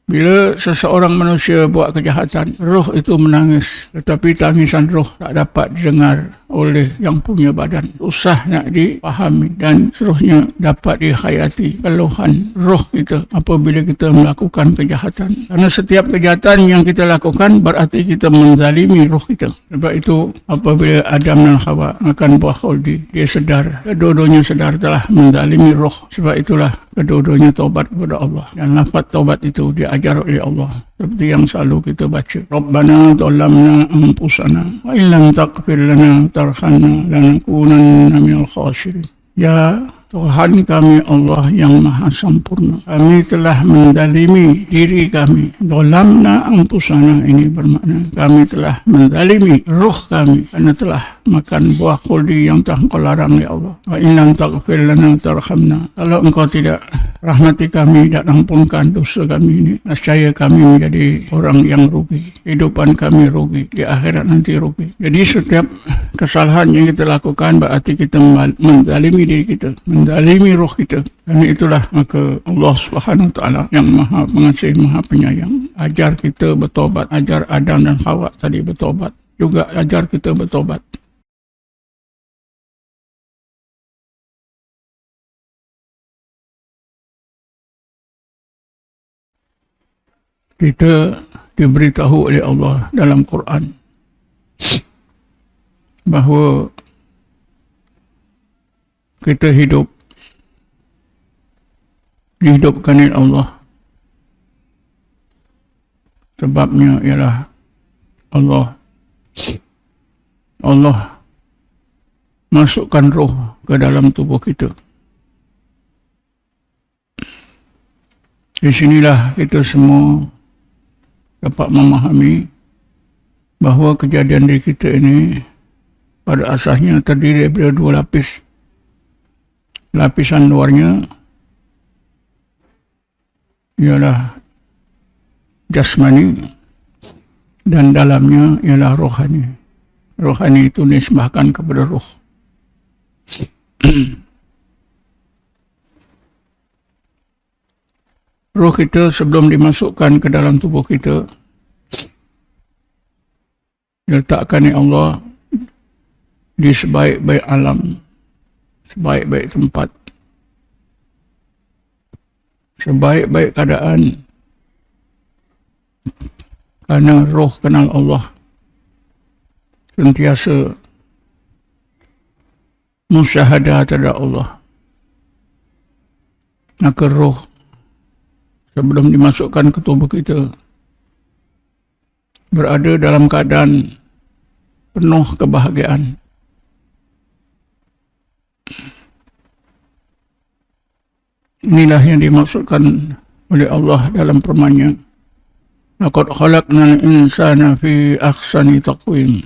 Bila seseorang manusia buat kejahatan, roh itu menangis. Tetapi tangisan roh tak dapat didengar oleh yang punya badan. Susah nak dipahami dan seterusnya dapat dihayati keluhan roh kita apabila kita melakukan kejahatan. Karena setiap kejahatan yang kita lakukan berarti kita menzalimi roh kita. Sebab itu apabila Adam dan Hawa makan buah khuldi, dia sedar, kedua-duanya sedar telah menzalimi roh. Sebab itulah kedua-duanya taubat kepada Allah. Dan lafaz taubat itu diajar oleh Allah. Seperti yang selalu kita baca. Rabbana dhalamna anfusana wa illam taghfir lana tarhamna lanakunanna minal khasirin. Ya Tuhan kami Allah yang maha sempurna, kami telah menzalimi diri kami. Dhalamna anfusana ini bermakna kami telah menzalimi ruh kami kerana telah makan buah khuldi yang telah Engkau larang ya Allah. Wa illam taghfir lana tarhamna. Kalau Engkau tidak rahmati kami dan ampunkan dosa kami ini, nescaya kami menjadi orang yang rugi. Kehidupan kami rugi, di akhirat nanti rugi. Jadi setiap kesalahan yang kita lakukan berarti kita menzalimi diri kita, menzalimi roh kita. Kerana itulah maka Allah Subhanahu Wa Taala yang maha pengasih, maha penyayang, ajar kita bertobat, ajar Adam dan Hawa tadi bertobat, juga ajar kita bertobat. Kita diberitahu oleh Allah dalam Quran bahawa kita dihidupkan oleh Allah. Sebabnya ialah Allah masukkan roh ke dalam tubuh kita. Di sinilah kita semua dapat memahami bahawa kejadian diri kita ini pada asasnya terdiri daripada dua lapis. Lapisan luarnya ialah jasmani dan dalamnya ialah rohani. Rohani itu nisbahkan kepada roh. Roh kita sebelum dimasukkan ke dalam tubuh kita diletakkan oleh Allah di sebaik-baik alam, sebaik-baik tempat, sebaik-baik keadaan. Karena roh kenal Allah, sentiasa musyahadah terhadap Allah. Maka roh sebelum dimasukkan ke tubuh kita berada dalam keadaan penuh kebahagiaan. Inilah yang dimaksudkan oleh Allah dalam firman-Nya. Laqad khalaqnal insana fi ahsani taqwim.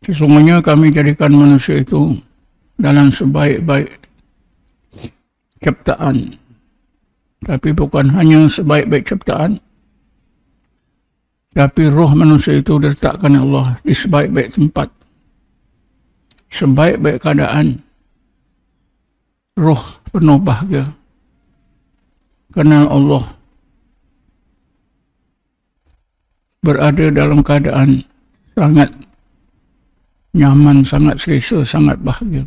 Sesungguhnya kami jadikan manusia itu dalam sebaik-baik ciptaan. Tapi bukan hanya sebaik-baik ciptaan, tapi roh manusia itu diletakkan Allah di sebaik-baik tempat, sebaik-baik keadaan. Roh penuh bahagia. Kenal Allah. Berada dalam keadaan sangat nyaman, sangat selesa, sangat bahagia.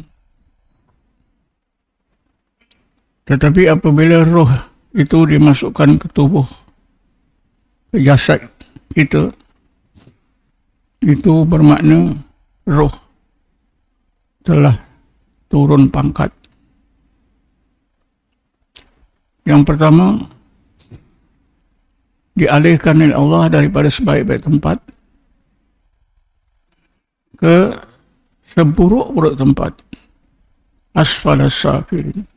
Tetapi apabila roh itu dimasukkan ke tubuh, ke jasad kita, itu bermakna roh telah turun pangkat. Yang pertama, dialihkan oleh Allah daripada sebaik-baik tempat ke seburuk-buruk tempat, asfalas safilin,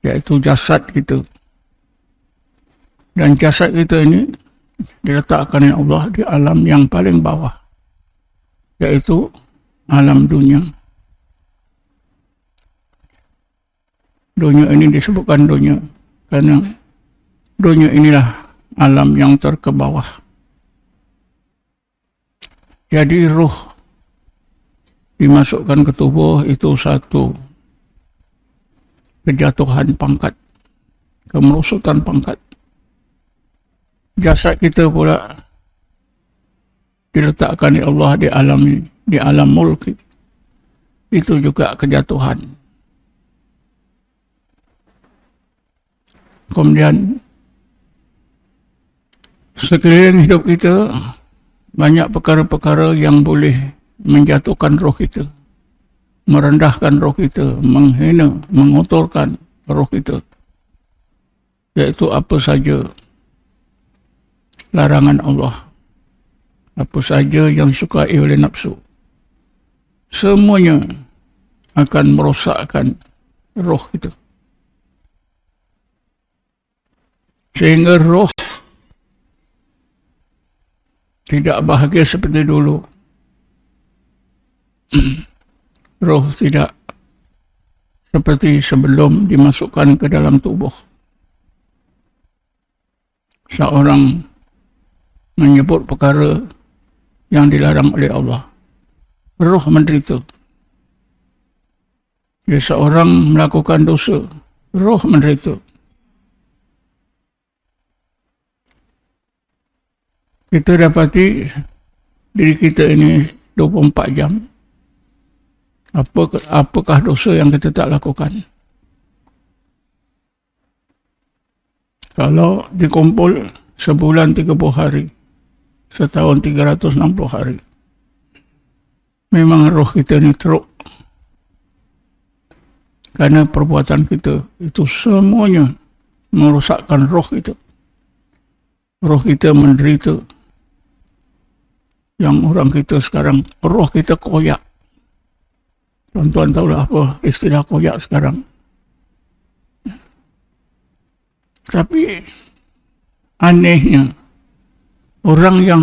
iaitu jasad kita. Dan jasad kita ini diletakkan oleh Allah di alam yang paling bawah, iaitu alam dunia. Dunia ini disebutkan dunia karena dunia inilah alam yang terkebawah. Jadi roh dimasukkan ke tubuh itu satu kejatuhan pangkat, kemerosotan pangkat. Jasad kita pula diletakkan oleh Allah di alam mulki. Itu juga kejatuhan. Kemudian sekeliling hidup kita banyak perkara-perkara yang boleh menjatuhkan roh kita, merendahkan roh kita, menghina, mengotorkan roh kita. Iaitu apa saja larangan Allah, apa saja yang disukai oleh nafsu, semuanya akan merosakkan roh kita. Sehingga roh tidak bahagia seperti dulu. Roh tidak seperti sebelum dimasukkan ke dalam tubuh. Seorang menyebut perkara yang dilarang oleh Allah, roh menderita. Ya, seorang melakukan dosa, roh menderita. Kita dapati diri kita ini 24 jam. Apakah dosa yang kita tak lakukan? Kalau dikumpul sebulan 30 hari, setahun 360 hari, memang roh kita ini teruk. Karena perbuatan kita itu semuanya merosakkan roh kita. Roh kita menderita. Yang orang kita sekarang, roh kita koyak. Tuan-tuan tahulah apa istilah koyak sekarang. Tapi anehnya, orang yang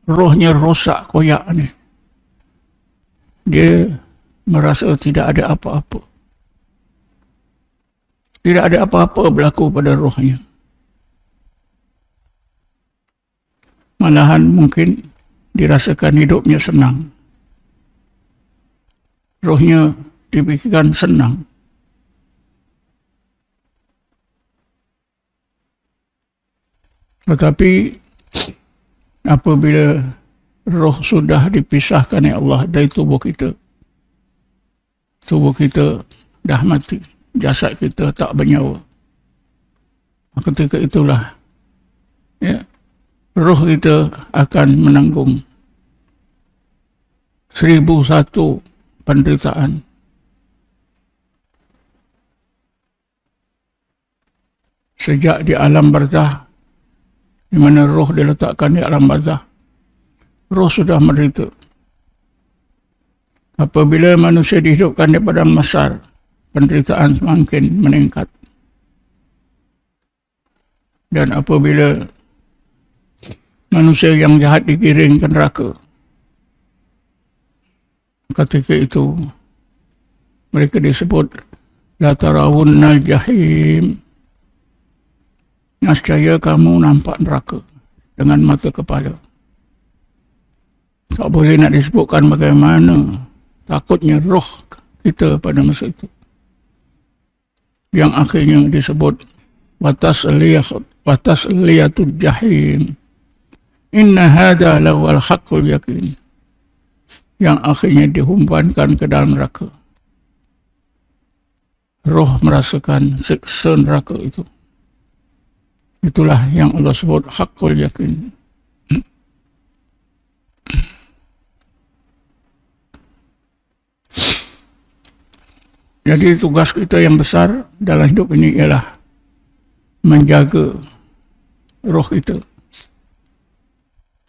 rohnya rosak koyak ni, dia merasa tidak ada apa-apa. Tidak ada apa-apa berlaku pada rohnya. Malahan mungkin dirasakan hidupnya senang. Rohnya dipikirkan senang. Tetapi apabila roh sudah dipisahkan oleh Allah dari tubuh kita dah mati, jasad kita tak bernyawa. Ketika itulah ya, roh kita akan menanggung 1001 penderitaan. Sejak di alam barzah, di mana roh diletakkan di alam barzah, roh sudah menderita. Apabila manusia dihidupkan di padang mahsyar, penderitaan semakin meningkat. Dan apabila manusia yang jahat digiring ke neraka, ketika itu mereka disebut la tarawunnal jahim, nescaya kamu nampak neraka dengan mata kepala. Tak boleh nak disebutkan bagaimana takutnya roh kita pada masa itu, yang akhirnya disebut watasliyatul jahim. Inna hadha lawal haqqul yakin, yang akhirnya dihumpankan ke dalam neraka. Roh merasakan siksa neraka itu. Itulah yang Allah sebut haqqul yakin. Jadi tugas kita yang besar dalam hidup ini ialah menjaga roh kita,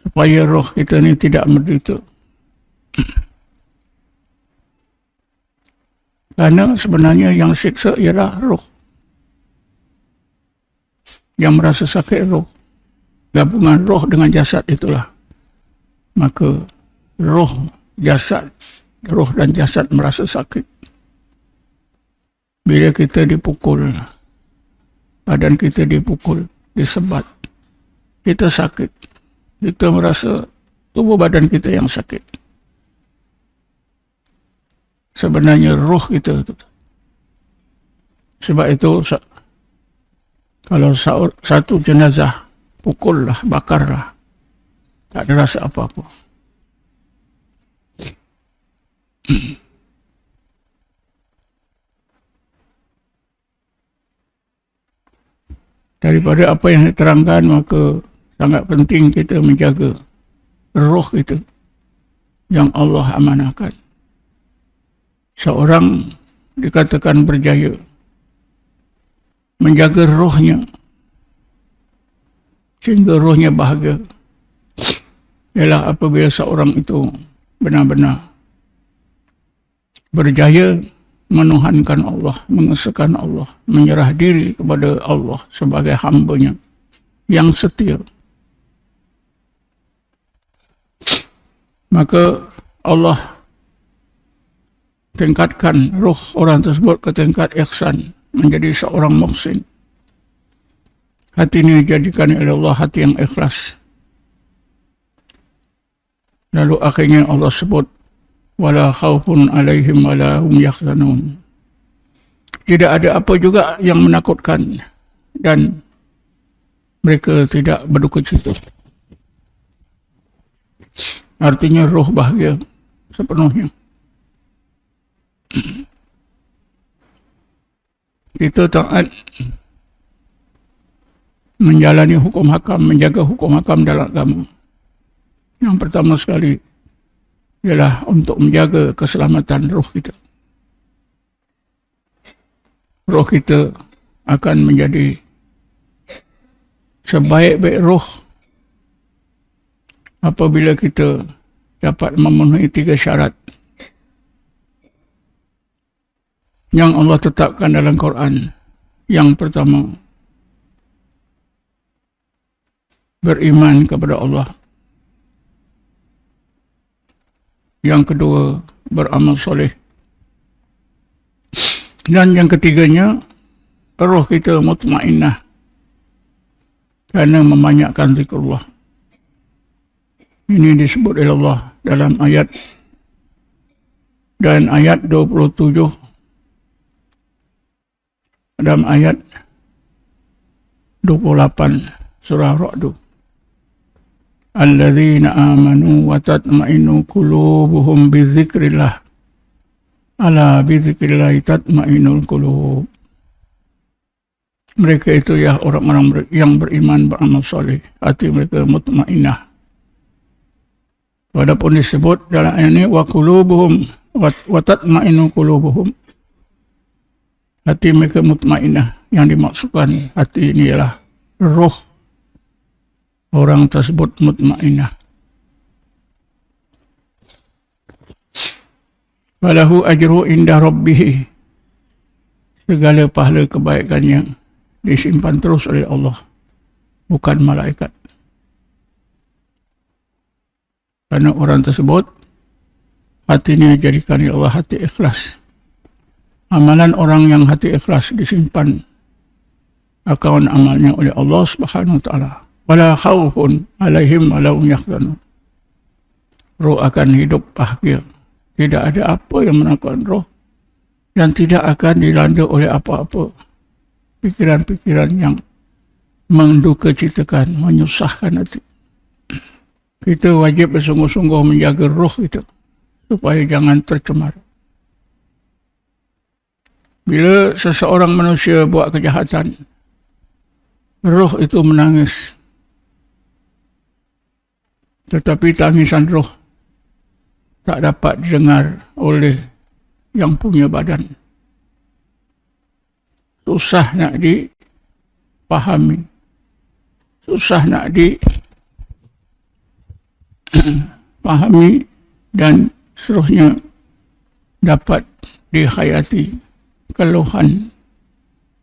supaya roh kita ini tidak menderita. Karena sebenarnya yang siksa ialah roh. Yang merasa sakit roh. Gabungan roh dengan jasad itulah. Maka roh dan jasad merasa sakit. Bila kita dipukul, badan kita dipukul, disebat, kita sakit. Kita merasa tubuh badan kita yang sakit. Sebenarnya roh kita. Sebab itu Kalau satu jenazah, pukullah, bakarlah. Tak ada rasa apa-apa. Daripada apa yang diterangkan, maka sangat penting kita menjaga roh kita yang Allah amanahkan. Seorang dikatakan berjaya menjaga rohnya sehingga rohnya bahagia ialah apabila seorang itu benar-benar berjaya menuhankan Allah, mengesahkan Allah, menyerah diri kepada Allah sebagai hamba-Nya yang setia. Maka Allah tingkatkan roh orang tersebut ke tingkat ihsan, menjadi seorang muhsin. Hati ini dijadikan oleh Allah hati yang ikhlas. Lalu akhirnya Allah sebut, wala khaufun alaihim wala hum yahzanun. Tidak ada apa juga yang menakutkan dan mereka tidak berduka cita. Artinya roh bahagia sepenuhnya. Kita taat menjalani hukum hakam, menjaga hukum hakam dalam agama. Yang pertama sekali ialah untuk menjaga keselamatan roh kita. Roh kita akan menjadi sebaik-baik roh apabila kita dapat memenuhi 3 syarat yang Allah tetapkan dalam Quran. Yang pertama, beriman kepada Allah. Yang kedua, beramal soleh. Dan yang ketiganya, roh kita mutmainnah kerana membanyakkan zikrullah. Ini disebut oleh Allah dalam ayat dan ayat 27 dalam ayat 28 surah Ra'd. Alladzina amanu wa tatma'innu qulubuhum bi dzikrillah. Ala bi dzikrillah tatma'innul qulub. Mereka itu ya orang-orang yang beriman, beramal soleh, hati mereka mutmainnah. Walaupun disebut dalam ayat ini wa qulubuhum wa tatma'innu qulubuhum. Hati mereka mutmainnah. Yang dimaksudkan hati ini ialah roh orang tersebut mutmainnah. Walahu ajru inda rabbih. Segala pahala kebaikannya disimpan terus oleh Allah, bukan malaikat. Karena orang tersebut hatinya jadikan oleh Allah hati ikhlas. Amalan orang yang hati ikhlas disimpan akaun amalnya oleh Allah Subhanahu wa taala. Wala khaufun alaihim wala hum yahzanun. Roh akan hidup bahagia. Tidak ada apa yang menakutkan roh dan tidak akan dilanda oleh apa-apa pikiran-pikiran yang menduka citakan, menyusahkan hati. Kita wajib bersungguh-sungguh menjaga roh kita supaya jangan tercemar. Bila seseorang manusia buat kejahatan, roh itu menangis. Tetapi tangisan roh tak dapat didengar oleh yang punya badan. Susah nak dipahami. Susah nak dipahami dan seterusnya dapat dihayati keluhan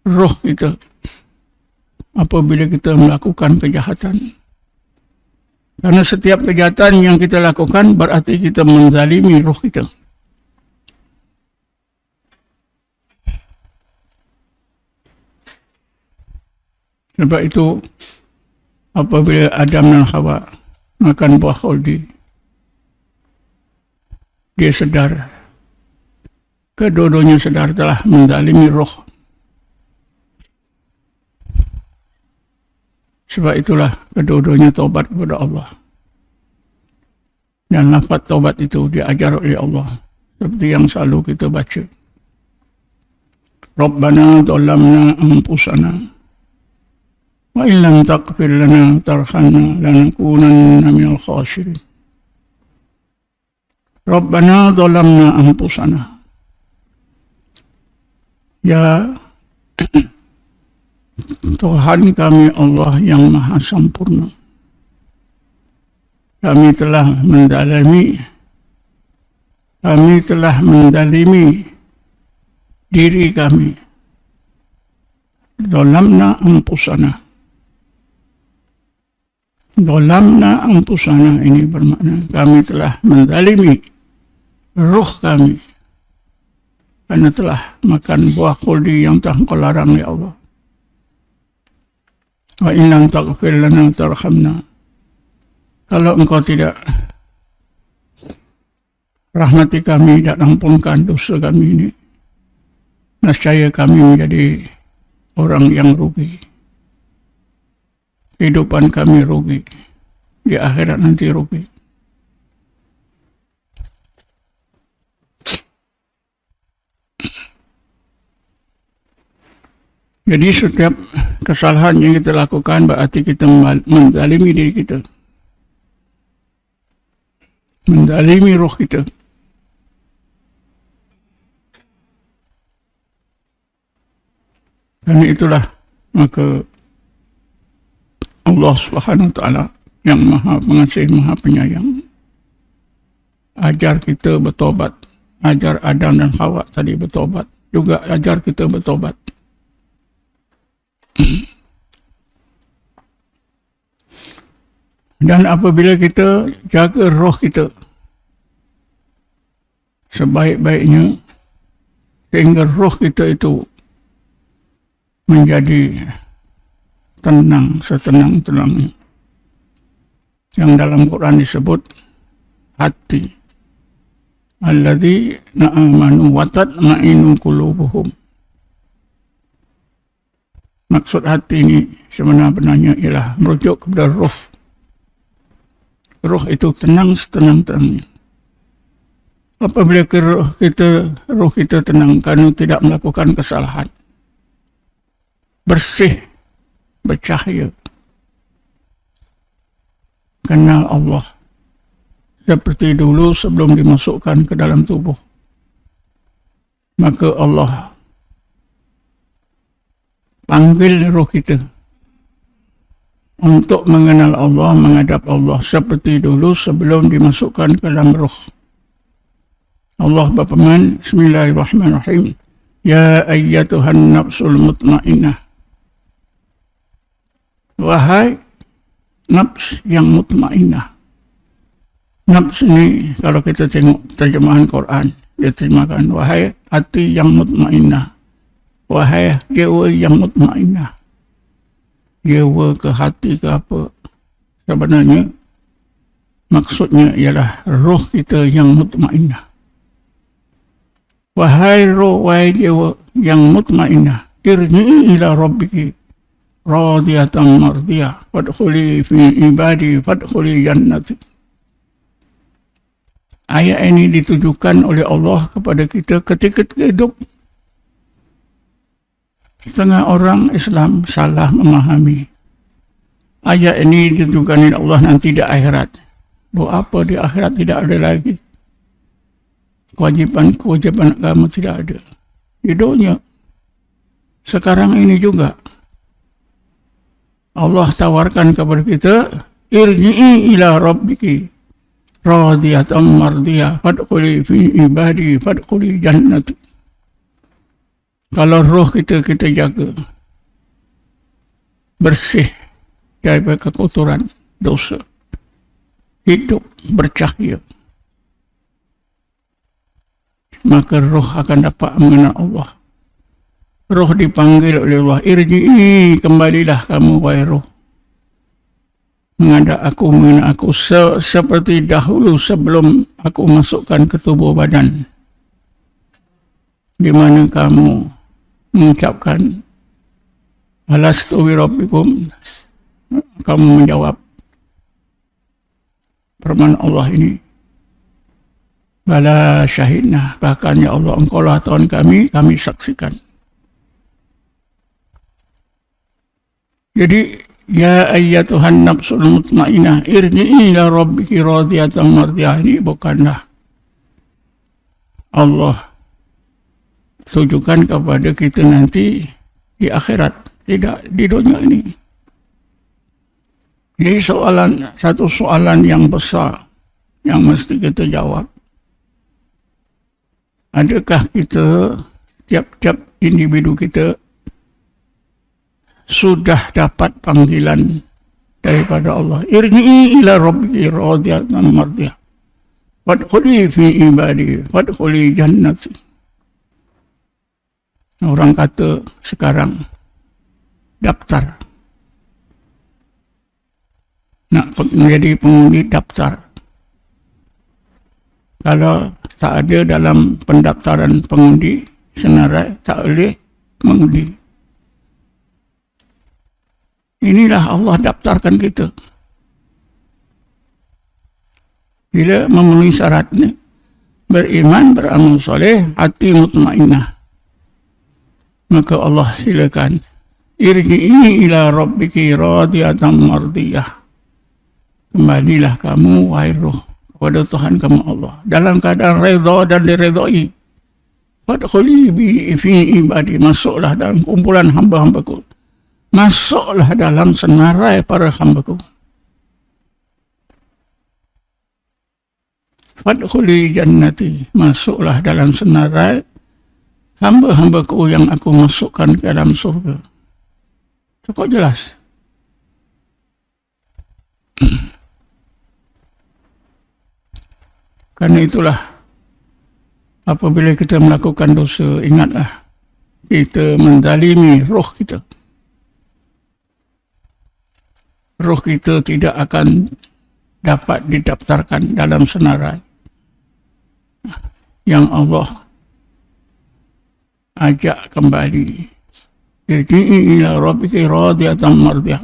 roh kita apabila kita melakukan kejahatan. Karena setiap kejahatan yang kita lakukan berarti kita menzalimi roh kita. Sebab itu apabila Adam dan Hawa makan buah khuldi, dia sedar, kedua-duanya sedar telah menzalimi roh. Sebab itulah kedua-duanya taubat kepada Allah. Dan lafaz taubat itu diajar oleh Allah. Seperti yang selalu kita baca. Rabbana dhalamna anfusana wa illam taghfir lana tarhamna lanakunanna minal khasirin. Rabbana dhalamna anfusana. Ya Tuhan kami Allah yang maha sempurna. Kami telah mendalimi diri kami. Dhalamna anfusana. Dhalamna anfusana ini bermakna kami telah mendalimi roh kami. Karena telah makan buah khuldi yang telah Engkau larang, ya Allah. Wa in lam taghfir lana tarhamna. Kalau Engkau tidak rahmati kami dan ampunkan dosa kami ini, nescaya kami menjadi orang yang rugi. Kehidupan kami rugi. Di akhirat nanti rugi. Jadi setiap kesalahan yang kita lakukan berarti kita menzalimi diri kita. Menzalimi roh kita. Karena itulah maka Allah Subhanahu wa taala yang Maha Pengasih, Maha Penyayang ajar kita bertobat. Ajar Adam dan Hawa tadi bertobat. Juga ajar kita bertobat. Dan apabila kita jaga roh kita sebaik-baiknya, sehingga roh kita itu menjadi tenang, setenang-tenangnya. Yang dalam Quran disebut hati. Alladzina amanu wa tatma'innu qulubuhum. Maksud hati ini sebenarnya ialah merujuk kepada roh. Roh itu tenang setenang-tenangnya. Apabila roh kita tenang karena tidak melakukan kesalahan, bersih, bercahaya, kenal Allah seperti dulu sebelum dimasukkan ke dalam tubuh, maka Allah panggil roh kita untuk mengenal Allah, menghadap Allah seperti dulu sebelum dimasukkan ke dalam roh. Allah berfirman, Bismillahirrahmanirrahim, Ya ayyatuhan nafsul mutmainnah. Wahai nafs yang mutmainnah. Nafs ini kalau kita tengok terjemahan Quran, dia terjemahkan wahai hati yang mutmainnah. Wahai jiwa yang mutmainnah. Jiwa ke hati ke apa, sebenarnya maksudnya ialah roh kita yang mutmainnah. Wahai roh, wahai jiwa yang mutmainnah, irji'i ila rabbiki radiyatan mardiyah fadkhuli fi ibadi fadkhuli jannati. Ayat ini ditujukan oleh Allah kepada kita ketika hidup. Setengah orang Islam salah memahami. Ayat ini ditujukan oleh Allah nanti di akhirat. Buat apa di akhirat tidak ada lagi. Kewajipan agama tidak ada. Di dunia. Sekarang ini juga. Allah tawarkan kepada kita, irji'i ila rabbiki radiyatan mardiyah fadkhuli fi ibadi fadkhuli jannati. Kalau roh kita jaga bersih dari kekotoran dosa, hidup bercahaya, maka roh akan dapat mengenal Allah. Roh dipanggil oleh Allah, irji'i, kembalilah kamu wahai roh, menghadap aku, mengenal aku seperti dahulu sebelum aku masukkan ke tubuh badan, di mana kamu mengucapkan alastu bi rabbikum, kamu menjawab firman Allah ini, bala syahidna, bahkan ya Allah engkau lah Tuhan kami saksikan. Jadi ya ayyatuhan nafsul mutmainnah irji'i ila rabbiki radiyatan mardiyah, ini bukanlah Allah tujukan kepada kita nanti di akhirat, tidak di dunia ini. Jadi satu soalan yang besar yang mesti kita jawab. Adakah kita, tiap-tiap individu kita sudah dapat panggilan daripada Allah? Irji'i ila rabbiki radiyatan mardiyah. Fadkhuli fi ibadi, fadkhuli jannati. Orang kata sekarang daftar. Nak menjadi pengundi daftar. Kalau tak ada dalam pendaftaran pengundi senarai, tak boleh mengundi. Inilah Allah daftarkan kita. Bila memenuhi syaratnya, beriman, beramal soleh, hati mutmainnah, maka Allah silakan, irji'i ila rabbiki radiyatan mardiyah. Kembalilah kamu, wahai roh, kepada Tuhan kamu Allah, dalam keadaan redha dan diredai. Fadkhuli fi ibadi, masuklah dalam kumpulan hamba-hambaku, masuklah dalam senarai para hambaku. Fadkhuli jannati, masuklah dalam senarai hamba-hambaku yang aku masukkan ke dalam surga. Cukup jelas. Karena itulah apabila kita melakukan dosa, ingatlah kita menzalimi roh kita. Roh kita tidak akan dapat didaftarkan dalam senarai yang Allah ajak kembali. Irji'i ila rabbiki radiyatan mardiyah.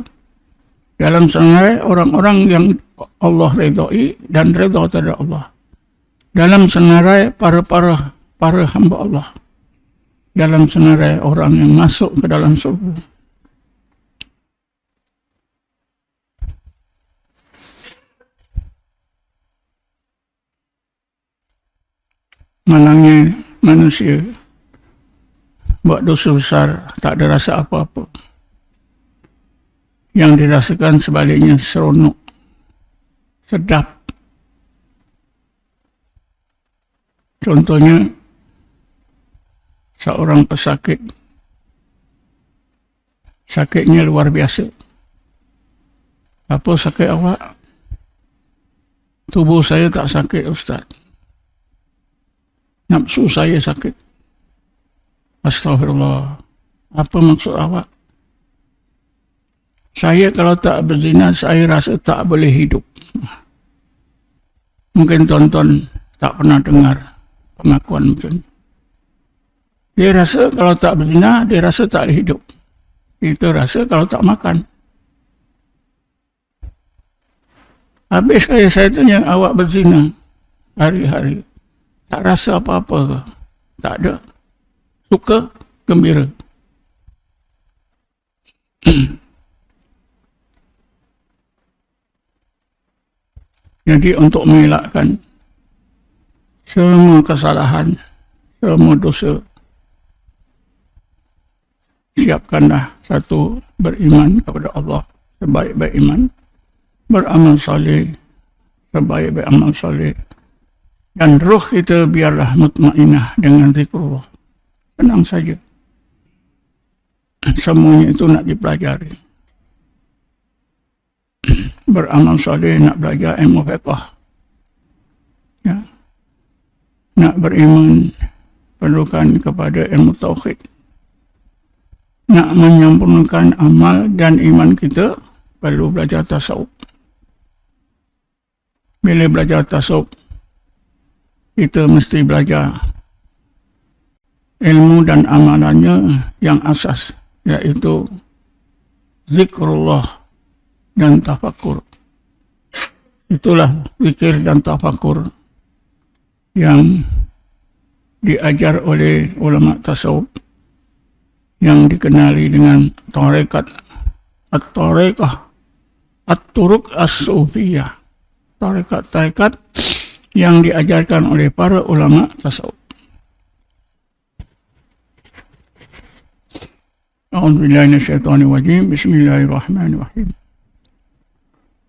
Dalam senarai orang-orang yang Allah redai dan redha terhadap Allah. Dalam senarai para hamba Allah. Dalam senarai orang yang masuk ke dalam surga. Malangnya manusia buat dosa besar, tak ada rasa apa-apa. Yang dirasakan sebaliknya seronok, sedap. Contohnya, seorang pesakit, sakitnya luar biasa. Apa sakit awak? Tubuh saya tak sakit, Ustaz. Nafsu saya sakit. Astagfirullah. Apa maksud awak? Saya kalau tak berzina, saya rasa tak boleh hidup. Mungkin tonton tak pernah dengar pengakuan macam. Dia rasa kalau tak berzina, dia rasa tak boleh hidup. Itu rasa kalau tak makan. Habis saya tanya, awak berzina hari-hari, tak rasa apa-apa ke? Tak ada. Suka, gembira. Jadi untuk mengelakkan semua kesalahan, semua dosa, siapkanlah satu, beriman kepada Allah sebaik-baik iman, beramal saleh sebaik-baik amal saleh, dan roh kita biarlah mutmainnah dengan zikrullah. Tenang saja. Semuanya itu nak dipelajari. Beramal saleh, nak belajar ilmu fiqh. Ya. Nak beriman, perlukan kepada ilmu tauhid. Nak menyempurnakan amal dan iman kita, perlu belajar tasawuf. Bila belajar tasawuf, kita mesti belajar ilmu dan amalannya yang asas, yaitu zikrullah dan tafakur. Itulah zikir dan tafakur yang diajar oleh ulama tasawuf yang dikenali dengan tarekat at-tarekah at-turuk as-sufiyah, tarekat-tarekat yang diajarkan oleh para ulama tasawuf. A'udzubillahi minasyaitonir rajim. Bismillahirrahmanirrahim.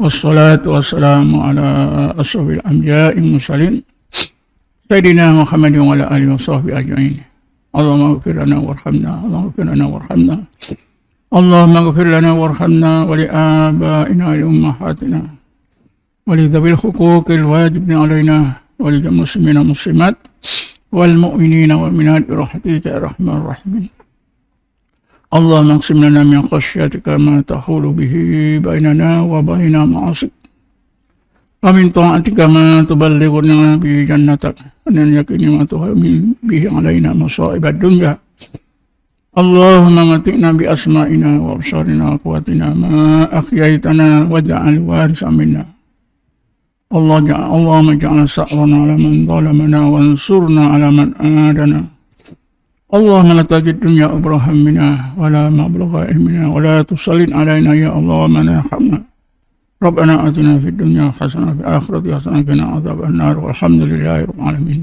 Wassalatu wassalamu ala asyrafil anbiya'i wal mursalin sayyidina Muhammadin wa ala alihi washabbihi ajma'in. Allahumma ighfir lana warhamna, Allahumma ighfir lana warhamna, Allahumma ighfir lana warhamna wa li abaina wa li ummahatina wa li dhabil huquqil wajibin alaina wa li muslimina muslimat wal mu'minina wal mu'minat bi rahmatika ya arhamar rahimin. Allahumma aqsim lana min khashyatika ma tahulu bihi bainana wa baina ma'asik wa min ta'atika ma tuballighuna bihi jannatak wa min yaqini ma tuhawwin bihi alaina masa'ibad dunya. Allahumma matikna bi asma'ina wa absarina wa quwwatina ma ahyaytana waj'al warisa minna. Allahumma ja'al sa'rana ala man zalamana wansurna ala man adana. Allahumma la tajid dunya abraham minna wa la mablagha ilmina wa la tusallin alaina ya Allah wa man yarhamna. Rabbana atina fid dunya hasanah wa fil akhirati hasanah wa qina adzaban nar. Walhamdulillahi rabbil alamin.